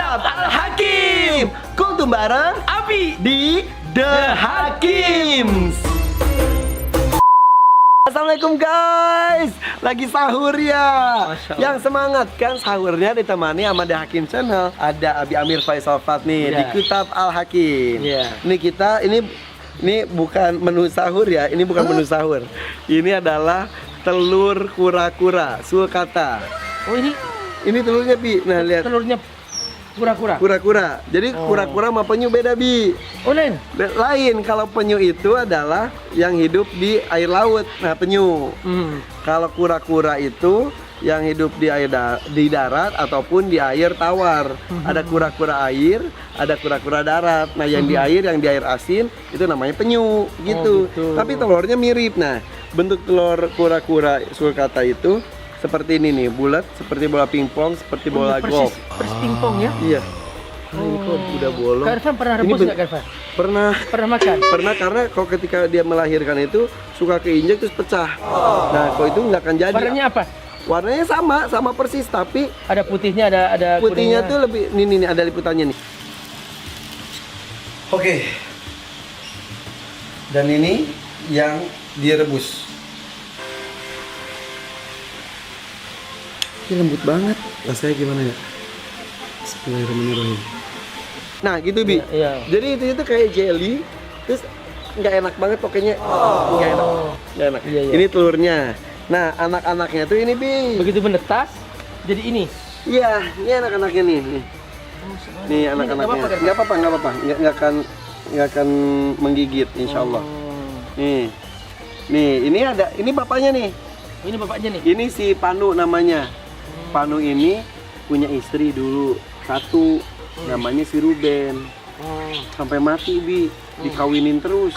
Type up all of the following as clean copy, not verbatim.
Kitab Al-Hakim. Kultum bareng Abi di The Hakims. Assalamualaikum guys, lagi sahur ya. Masya Allah. Yang semangat kan sahurnya ditemani sama The Hakim Channel. Ada Abi Amir Faisal Fat nih di Ya. Kitab Al-Hakim. Ya. Ini bukan menu sahur ya, ini bukan menu sahur. Ini adalah telur kura-kura, sulcata. Oh Ini telurnya Bi. Nah lihat, telurnya kura-kura. kura-kura. Jadi Oh. kura-kura sama penyu beda Bi. Oh lain. Lain, kalau penyu itu adalah yang hidup di air laut. Nah penyu. Kalau kura-kura itu yang hidup di di darat ataupun di air tawar. Ada kura-kura air, ada kura-kura darat. Nah yang di air, yang di air asin itu namanya penyu gitu. Gitu. Tapi telurnya mirip. Nah bentuk telur kura-kura sulcata itu seperti ini nih, bulat seperti bola pingpong, seperti bola golf. Persis pingpong ya. Iya. Nah, ini kok udah bolong. Kak Irfan pernah Ini rebus ben- nggak Kak Irfan? Pernah. Pernah makan? Pernah, karena kalau ketika dia melahirkan itu suka keinjek terus pecah. Nah, kalau itu nggak akan jadi. Warnanya apa? Warnanya sama persis, tapi Ada putihnya, ada putihnya kuningnya. tuh lebih nih ada liputannya nih. Oke. Dan ini yang direbus. Ini lembut banget. Rasanya gimana ya? Bismillahirrahmanirrahim. Nah, gitu Bi. Iya. Jadi itu kayak jelly, terus nggak enak banget pokoknya. Nggak enak. Nggak enak. Iya, iya. Ini telurnya. Nah, anak-anaknya tuh ini Bi. Begitu menetas, jadi ini. Iya, ini anak-anaknya nih. Nih Ini anak-anaknya. nggak apa-apa, Nggak apa-apa. Nggak akan menggigit, insya Allah. Nih, ini bapaknya nih. Ini bapaknya nih. Ini si Panu namanya. Panu ini punya istri dulu satu, namanya si Ruben. Sampai mati Bi, dikawinin terus.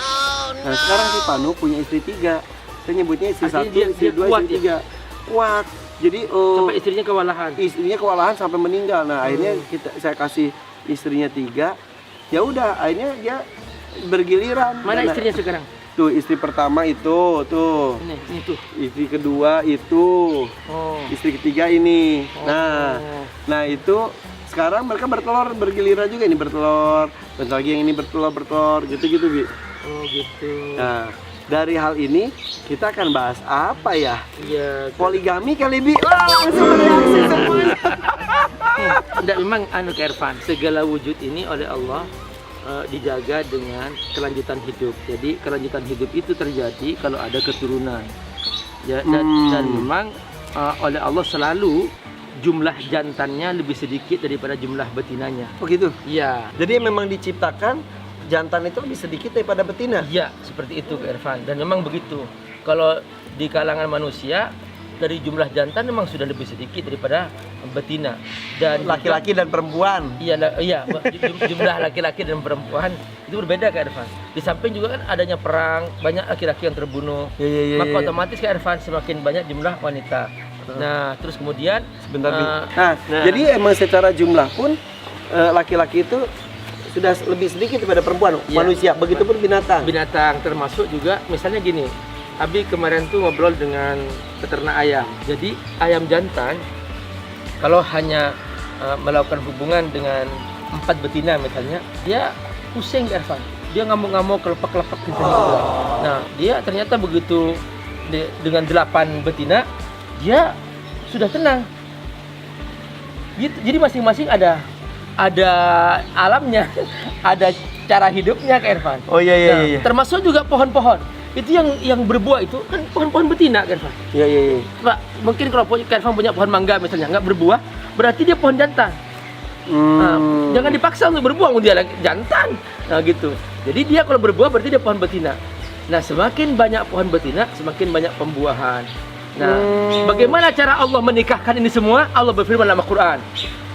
Nah sekarang si Panu punya istri 3. Saya nyebutnya istri Artinya 1, istri dia 2, kuat istri 3. Kuat. Jadi Sampai istrinya kewalahan. istrinya kewalahan sampai meninggal. Nah akhirnya saya kasih istrinya 3. Ya udah, akhirnya dia bergiliran. Mana Dan- istrinya sekarang? Tuh istri pertama itu, tuh. Ini tuh. Istri kedua itu. Oh. Istri ketiga ini. Oh. Nah itu sekarang mereka bertelur, bergiliran juga, ini bertelur, bentar lagi yang ini bertelur gitu Bi. Oh gitu. Nah dari hal ini kita akan bahas apa ya? Iya. Poligami kali Bi. Langsung reaksi semuanya. Tidak, memang Kak Irfan, segala wujud ini oleh Allah dijaga dengan kelanjutan hidup. Jadi kelanjutan hidup itu terjadi kalau ada keturunan. Ya, dan memang oleh Allah selalu jumlah jantannya lebih sedikit daripada jumlah betinanya. Oh gitu. Iya. Jadi memang diciptakan jantan itu lebih sedikit daripada betina. Iya, seperti itu Kak Irfan. Dan memang begitu. Kalau di kalangan manusia dari jumlah jantan memang sudah lebih sedikit daripada betina. Dan Laki-laki dan perempuan. Iya, jumlah laki-laki dan perempuan itu berbeda Kak Irfan. Di samping juga kan adanya perang, banyak laki-laki yang terbunuh. Iya. Maka otomatis Kak Irfan semakin banyak jumlah wanita. Nah, terus kemudian Sebentar Bi. nah. Jadi emang secara jumlah pun laki-laki itu sudah lebih sedikit daripada perempuan. Iya. Manusia, begitupun binatang. binatang termasuk juga misalnya gini. Abi kemarin tuh ngobrol dengan peternak ayam. Jadi ayam jantan kalau hanya melakukan hubungan dengan 4 betina misalnya, dia pusing Kak Irfan. Dia ngamuk-ngamuk, kelepek-kelepek gitu. Nah, dia ternyata begitu dengan 8 betina, dia sudah tenang. Gitu. Jadi masing-masing ada alamnya, ada cara hidupnya Kak Irfan. Oh iya. Nah, termasuk juga pohon-pohon. Itu yang berbuah itu kan pohon-pohon betina Kak Irfan. Iya. Pak, mungkin kalau Kak Irfan punya pohon mangga misalnya nggak berbuah, berarti dia pohon jantan. Nah, jangan dipaksa untuk berbuah, dia lagi jantan. Nah gitu. Jadi dia kalau berbuah berarti dia pohon betina. Nah semakin banyak pohon betina, semakin banyak pembuahan. Nah, bagaimana cara Allah menikahkan ini semua? Allah berfirman dalam Al-Quran,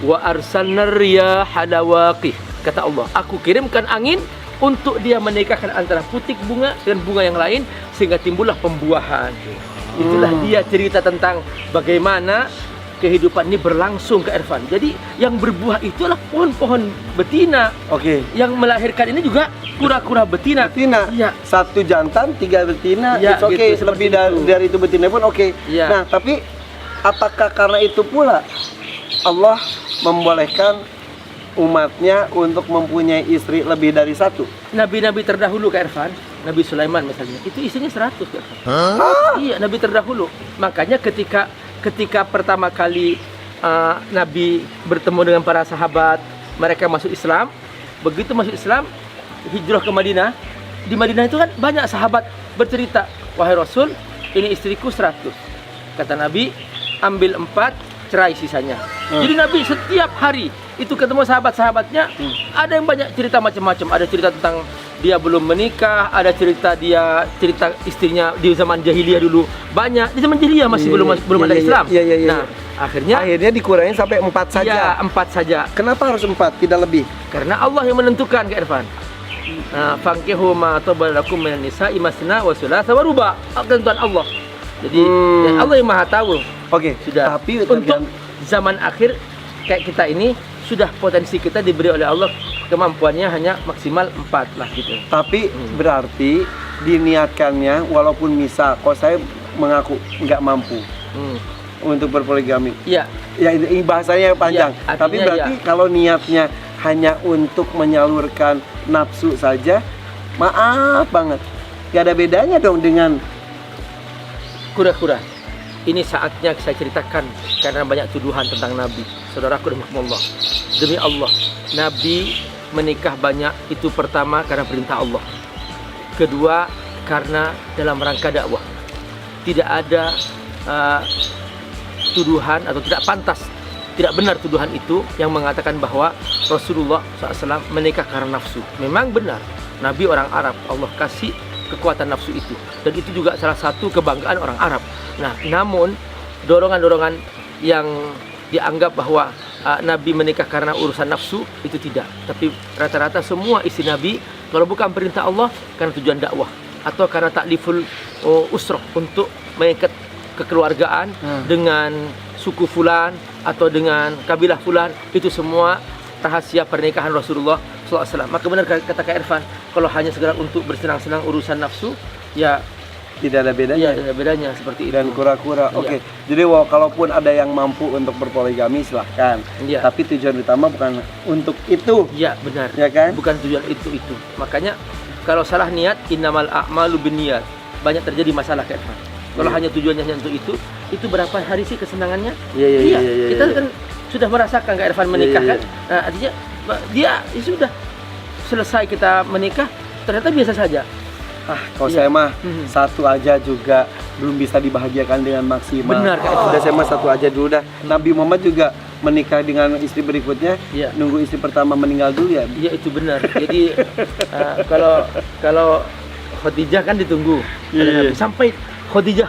wa arsalna riyaha lawaqih. Kata Allah, aku kirimkan angin untuk dia menikahkan antara putik bunga dengan bunga yang lain sehingga timbullah pembuahan. Itulah dia cerita tentang bagaimana kehidupan ini berlangsung Kak Irfan. Jadi yang berbuah itulah pohon-pohon betina. Oke. Yang melahirkan ini juga kura-kura betina. Betina. Iya. 1 jantan, 3 betina. Ya, It's okay. gitu, Lebih seperti itu. dari itu betina pun oke. Iya. Nah, tapi apakah karena itu pula Allah membolehkan umatnya untuk mempunyai istri lebih dari satu? Nabi-nabi terdahulu Kak Irfan, Nabi Sulaiman misalnya, itu istrinya 100 Kak Irfan. Iya, Nabi terdahulu. Makanya ketika pertama kali Nabi bertemu dengan para sahabat, mereka masuk Islam. Begitu masuk Islam, hijrah ke Madinah. Di Madinah itu kan banyak sahabat bercerita, wahai Rasul, ini istriku 100. Kata Nabi, ambil 4, cerai sisanya. Jadi Nabi setiap hari itu ketemu sahabat-sahabatnya, ada yang banyak cerita macam-macam. Ada cerita tentang dia belum menikah, ada cerita istrinya di zaman jahiliyah dulu. Banyak di zaman jahiliyah masih belum ada Islam. Nah, akhirnya dikurangin sampai 4 saja. Iya, 4 saja. Kenapa harus 4, tidak lebih? Karena Allah yang menentukan, Kak Irfan. Fankihu ma tabalakum minan nisa'i masna wa thulatha wa ruba'. Ketentuan Allah. Jadi dan Allah yang Maha tahu. Oke, sudah. Tapi untuk zaman akhir kayak kita ini sudah potensi kita diberi oleh Allah kemampuannya hanya maksimal 4 lah gitu. Tapi berarti diniatkannya walaupun misal kalau saya mengaku nggak mampu untuk berpoligami. Iya. Ya ini bahasanya panjang. Ya, tapi berarti kalau niatnya hanya untuk menyalurkan nafsu saja, maaf banget, gak ada bedanya dong dengan kura-kura. Ini saatnya saya ceritakan karena banyak tuduhan tentang Nabi. Saudaraku rahimakumullah. Demi Allah, Nabi menikah banyak itu pertama karena perintah Allah. Kedua karena dalam rangka dakwah. Tidak ada tuduhan atau tidak pantas, tidak benar tuduhan itu yang mengatakan bahwa Rasulullah SAW menikah karena nafsu. Memang benar, Nabi orang Arab, Allah kasih kekuatan nafsu itu, dan itu juga salah satu kebanggaan orang Arab. Nah, namun dorongan-dorongan yang dianggap bahwa Nabi menikah karena urusan nafsu itu tidak. Tapi rata-rata semua istri Nabi kalau bukan perintah Allah karena tujuan dakwah atau karena takliful usroh untuk mengikat kekeluargaan dengan suku fulan atau dengan kabilah fulan, itu semua rahasia pernikahan Rasulullah SAW. Maka benar kata Kak Irfan, kalau hanya sekedar untuk bersenang-senang urusan nafsu, ya tidak ada bedanya. Iya, tidak ada bedanya seperti itu. Dan kura-kura. Oke. Jadi kalaupun ada yang mampu untuk berpoligami silahkan. Ya. Tapi tujuan utama bukan untuk itu. Iya, benar. Ya kan? Bukan tujuan itu. Makanya kalau salah niat, innamal a'malu binniyat. Banyak terjadi masalah Kak Irfan. Kalau hanya tujuannya hanya untuk itu berapa hari sih kesenangannya? Iya. Kita kan sudah merasakan Kak Irfan menikah kan. Nah, artinya dia sudah selesai kita menikah, ternyata biasa saja. Kalau saya mah satu aja juga belum bisa dibahagiakan dengan maksimal. Benar Kak Irfan. Udah saya mah satu aja dulu dah. Nabi Muhammad juga menikah dengan istri berikutnya, nunggu istri pertama meninggal dulu ya. Iya, itu benar. Jadi kalau Khadijah kan ditunggu sampai Khadijah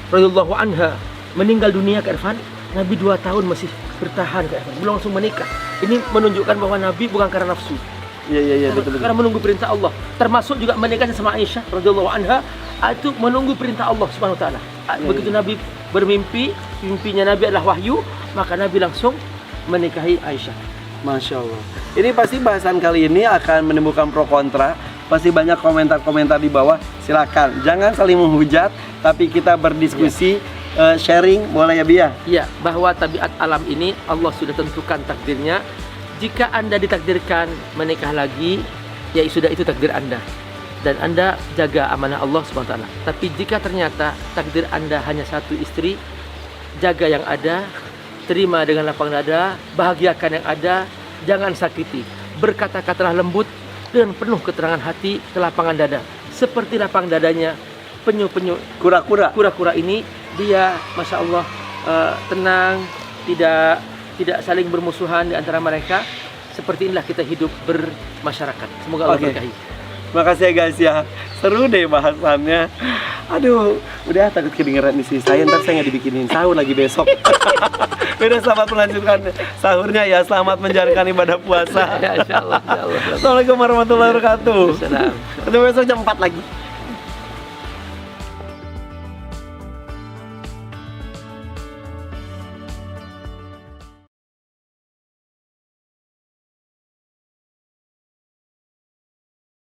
radhiyallahu anha meninggal dunia Kak Irfan, Nabi 2 tahun masih bertahan Kak Irfan, belum langsung menikah. Ini menunjukkan bahwa Nabi bukan karena nafsu. Iya, betul. Karena menunggu perintah Allah. Termasuk juga menikahnya sama Aisyah radhiyallahu anha, itu menunggu perintah Allah Subhanahu wa taala. Begitu Nabi bermimpi, mimpinya Nabi adalah wahyu, maka Nabi langsung menikahi Aisyah. Masya Allah. Ini pasti bahasan kali ini akan menimbulkan pro kontra. Pasti banyak komentar-komentar di bawah. Silakan, jangan saling menghujat, tapi kita berdiskusi, sharing, boleh ya Bia? Iya, bahwa tabiat alam ini Allah sudah tentukan takdirnya. Jika Anda ditakdirkan menikah lagi, ya sudah, itu takdir Anda. Dan Anda jaga amanah Allah SWT. Tapi jika ternyata takdir Anda hanya satu istri, jaga yang ada, terima dengan lapang dada, bahagiakan yang ada, jangan sakiti. Berkata-katalah lembut dengan penuh keterangan hati ke lapangan dada. Seperti lapang dadanya penyu-penyu kura-kura ini, dia Masya Allah tenang, tidak saling bermusuhan di antara mereka. Seperti inilah kita hidup bermasyarakat. Semoga Allah berkahi. Makasih ya guys ya, seru deh bahasannya. Aduh, udah takut kedengeran isi saya, ntar saya nggak dibikinin sahur lagi besok. Udah, selamat melanjutkan sahurnya ya, selamat menjalankan ibadah puasa. Ya, insya Allah. Assalamualaikum warahmatullahi wabarakatuh. Ketemu besok jam 4 lagi.